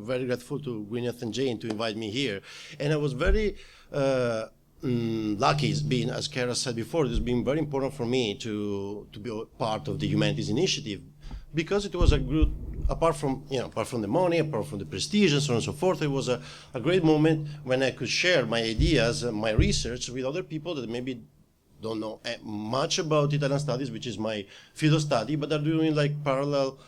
very grateful to Gwyneth and Jane to invite me here. And I was very lucky, it's been, as Kara said before, it's been very important for me to be a part of the Humanities Initiative, because it was a good, apart from the money, apart from the prestige and so on and so forth, it was a great moment when I could share my ideas, my research with other people that maybe don't know much about Italian studies, which is my field of study, but are doing like parallel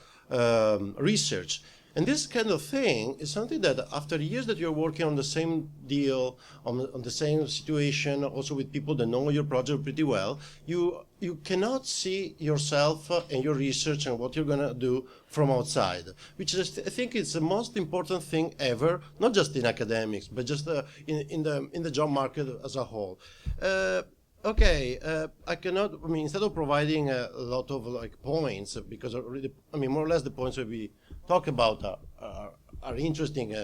research. And this kind of thing is something that after years that you're working on the same deal, on the same situation, also with people that know your project pretty well, you cannot see yourself and your research and what you're going to do from outside, which is, I think it's the most important thing ever, not just in academics, but just in the job market as a whole. I cannot, instead of providing a lot of like points, because really, more or less the points that we talk about are interesting.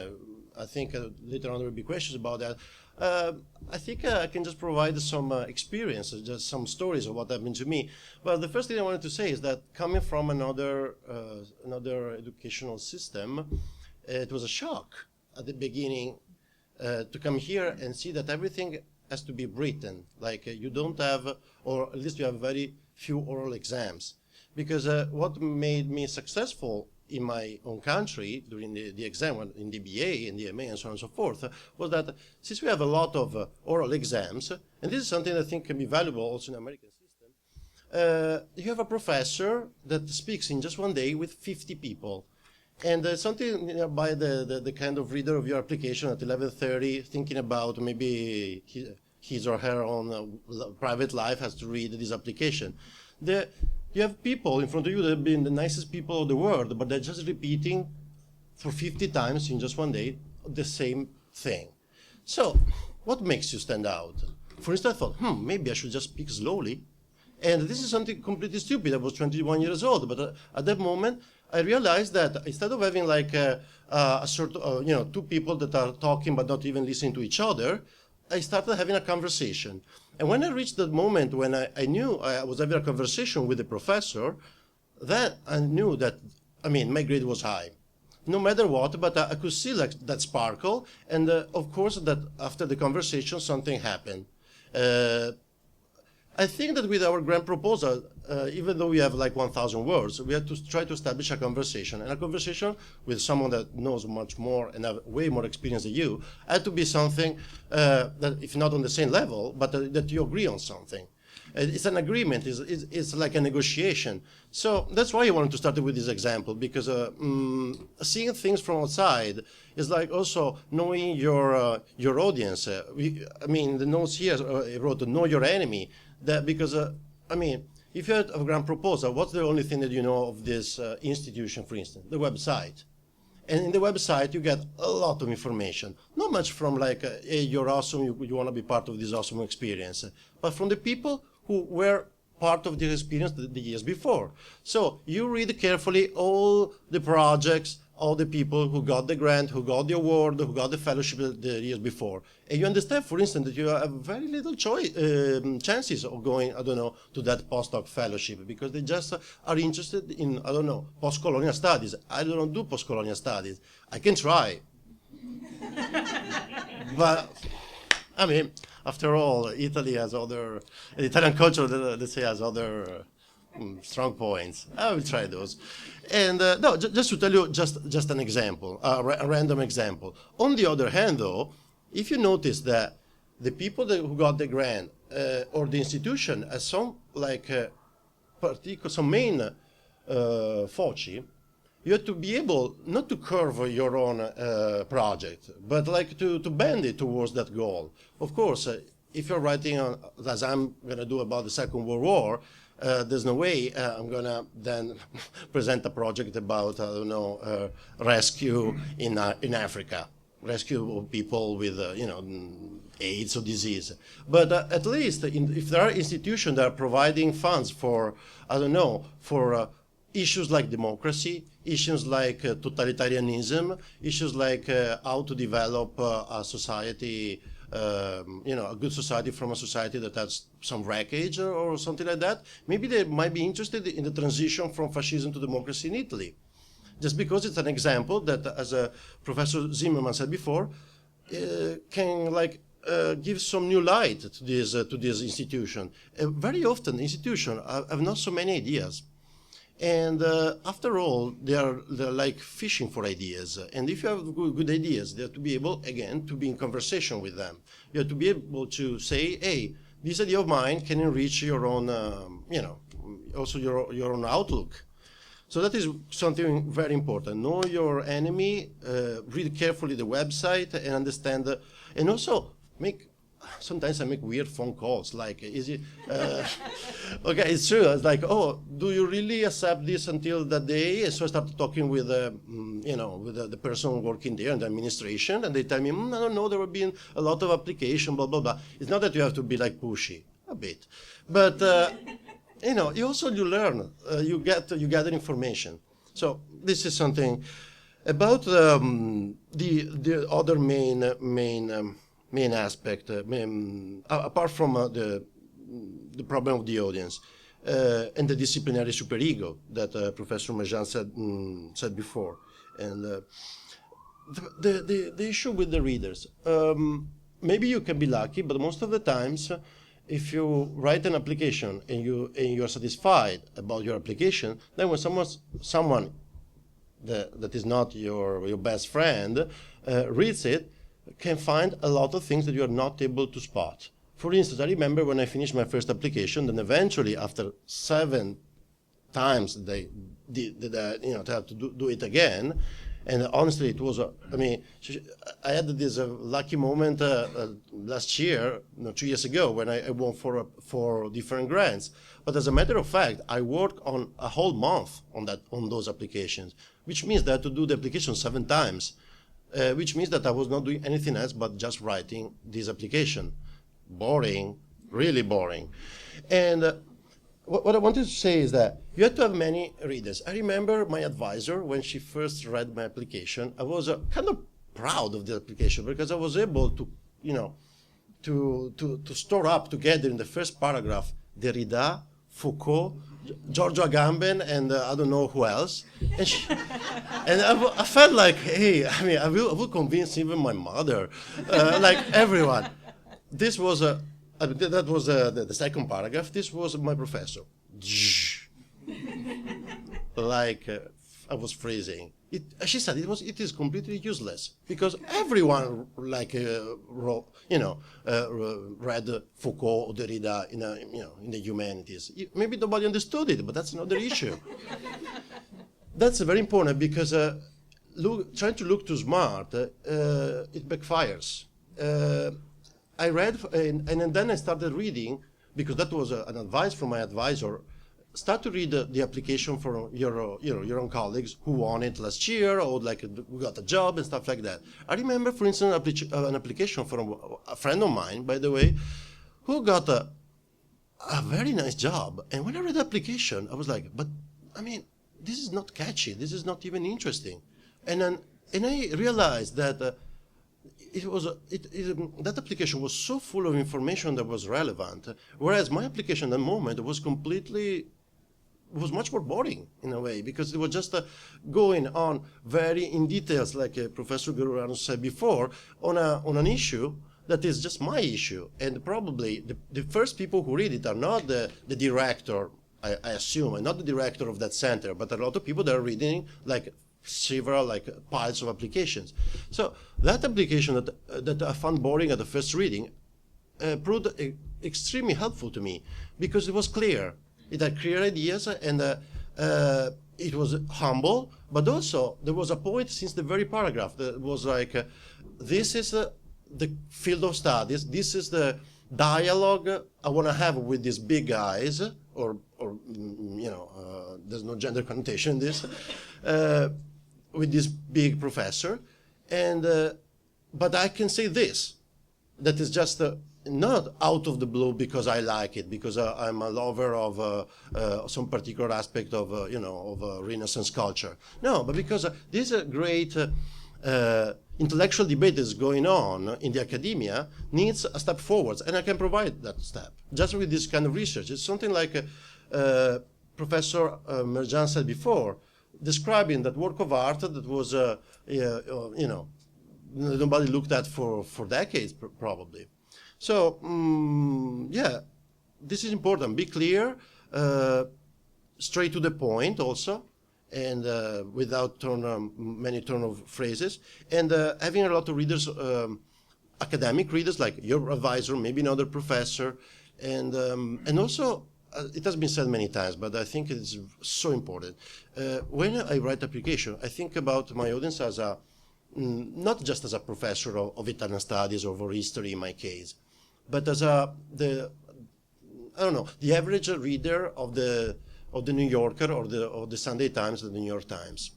I think later on there will be questions about that. I think I can just provide some experiences, just some stories of what happened to me. Well, the first thing I wanted to say is that coming from another educational system, it was a shock at the beginning to come here and see that everything has to be written. Like you don't have, or at least you have very few oral exams. Because what made me successful in my own country during the exam, in the BA and the MA and so on and so forth, was that since we have a lot of oral exams, and this is something I think can be valuable also in the American system, you have a professor that speaks in just one day with 50 people. And something by the kind of reader of your application at 11:30, thinking about maybe his or her own private life, has to read this application. You have people in front of you that have been the nicest people of the world, but they're just repeating for 50 times in just one day the same thing. So, what makes you stand out? For instance, I thought, maybe I should just speak slowly. And this is something completely stupid. I was 21 years old, but at that moment, I realized that instead of having like a sort of, two people that are talking but not even listening to each other, I started having a conversation. And when I reached that moment when I knew I was having a conversation with the professor, then I knew that, my grade was high. No matter what, but I could see like that sparkle. And of course, that after the conversation, something happened. I think that with our grant proposal, even though we have like 1,000 words, we have to try to establish a conversation. And a conversation with someone that knows much more and have way more experience than you had to be something that, if not on the same level, but that you agree on something. It's an agreement, it's like a negotiation. So that's why I wanted to start with this example, because seeing things from outside is like also knowing your audience. The notes here I wrote, know your enemy. That because, if you had a grant proposal, what's the only thing that you know of this institution, for instance? The website. And in the website, you get a lot of information. Not much from like, hey, you're awesome, you want to be part of this awesome experience. But from the people who were part of the experience the years before. So you read carefully all the projects, all the people who got the grant, who got the award, who got the fellowship the years before. And you understand, for instance, that you have very little chances of going, to that postdoc fellowship, because they just are interested in, post-colonial studies. I don't do post-colonial studies. I can try. But, after all, Italy has the Italian culture, let's say, has other strong points. I will try those. And just to tell you just an example, a random example. On the other hand, though, if you notice that the people who got the grant or the institution has some some main foci, you have to be able not to curve your own project, but like to bend it towards that goal. Of course, if you're writing on, as I'm going to do about the Second World War, there's no way I'm going to then present a project about, rescue in Africa, rescue people with, AIDS or disease. But at least if there are institutions that are providing funds for, for issues like democracy, issues like totalitarianism, issues like how to develop a society, a good society from a society that has some wreckage or something like that. Maybe they might be interested in the transition from fascism to democracy in Italy. just because it's an example that, as Professor Zimmerman said before, can give some new light to this institution. Very often, institutions have not so many ideas. And after all, they're like fishing for ideas. And if you have good ideas, you have to be able, again, to be in conversation with them. You have to be able to say, hey, this idea of mine can enrich your own, also your own outlook. So that is something very important. Know your enemy, read carefully the website, and understand, and also sometimes I make weird phone calls, like, is it, okay, it's true. It's like, oh, do you really accept this until that day? And so I started talking with, with the person working there in the administration, and they tell me, I don't know, there have been a lot of application, blah, blah, blah. It's not that you have to be like pushy, a bit, but, you also, you learn, you gather information. So this is something about the other main aspect, apart from the problem of the audience and the disciplinary superego that Professor Marjan said before, and the issue with the readers. Maybe you can be lucky, but most of the times, if you write an application and you are satisfied about your application, then when someone that is not your best friend reads it, can find a lot of things that you are not able to spot. For instance, I remember when I finished my first application, then eventually after 7 times they have to do it again. And honestly, it was, I had this lucky moment last year, 2 years ago, when I won 4 different grants. But as a matter of fact, I worked on a whole month on those applications, which means that I had to do the application 7 times. Which means that I was not doing anything else but just writing this application. Boring, really boring. And what I wanted to say is that you have to have many readers. I remember my advisor, when she first read my application, I was kind of proud of the application because I was able to, to store up together in the first paragraph Derrida, Foucault, Giorgio Agamben, and I don't know who else. And I felt like, hey, I will convince even my mother, like everyone. This was that was the second paragraph. This was my professor. Like I was freezing. She said it is completely useless because everyone read Foucault or Derrida in the humanities. Maybe nobody understood it, but that's another issue. That's very important because trying to look too smart, it backfires. I read and then I started reading because that was an advice from my advisor. Start to read the application for your own colleagues who won it last year or who got a job and stuff like that. I remember, for instance, an application from a friend of mine, by the way, who got a very nice job. And when I read the application, I was like, but this is not catchy. This is not even interesting. And I realized that that application was so full of information that was relevant, whereas my application at the moment was much more boring in a way because it was just going on very in details, like Professor Gururano said before, on an issue that is just my issue. And probably the first people who read it are not the director, I assume, and not the director of that center, but a lot of people that are reading several piles of applications. So that application that I found boring at the first reading proved extremely helpful to me because it was clear. It had clear ideas and it was humble, but also there was a point since the very paragraph that was like, this is the field of studies, this is the dialogue I want to have with these big guys, or there's no gender connotation in this, with this big professor, and but I can say this, that is just not out of the blue because I like it, because I'm a lover of some particular aspect of Renaissance culture. No, but because this great intellectual debate that is going on in the academia needs a step forward, and I can provide that step just with this kind of research. It's something like Professor Marjan said before. describing that work of art that was, you know, nobody looked at for decades, probably. So, yeah, this is important. Be clear, straight to the point also, and without many turn of phrases, and having a lot of readers, academic readers like your advisor, maybe another professor, and also, it has been said many times, but I think it's so important. When I write application, I think about my audience as a, not just as a professor of Italian studies or of history in my case, but as I don't know, the average reader of the New Yorker or the Sunday Times or the New York Times.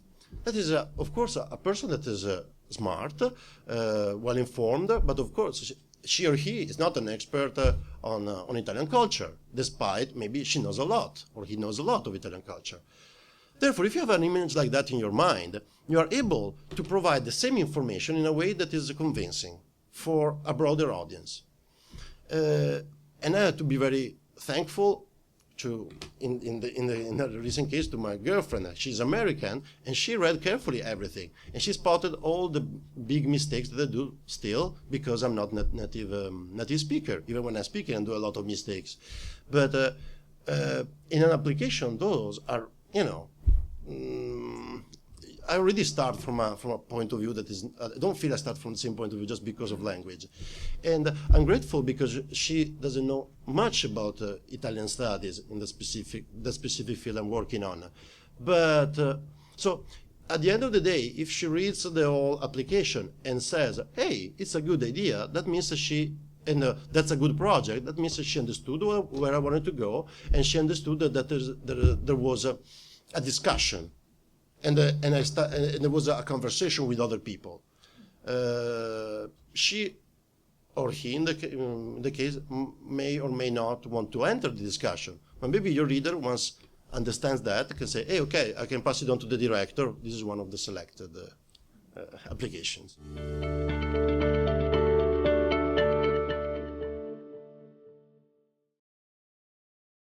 That is, of course, a person that is smart, well informed, but of course she or he is not an expert on Italian culture, despite maybe she knows a lot or he knows a lot of Italian culture. Therefore, if you have an image like that in your mind, you are able to provide the same information in a way that is convincing for a broader audience. And I have to be very thankful to, in the recent case, to my girlfriend. She's American, and she read carefully everything, and she spotted all the big mistakes that I do still, because I'm not native speaker. Even when I speak, I do a lot of mistakes. But in an application, those are, you know, I already start from a point of view that is, I don't feel I start from the same point of view just because of language. And I'm grateful because she doesn't know much about Italian studies in the specific field I'm working on. But, so at the end of the day, if she reads the whole application and says, hey, it's a good idea, that means that that's a good project, that means that she understood where I wanted to go, and she understood that there was a discussion. And there was a conversation with other people. She or he, in the case, may or may not want to enter the discussion. But maybe your reader, once understands that, can say, hey, okay, I can pass it on to the director. This is one of the selected applications.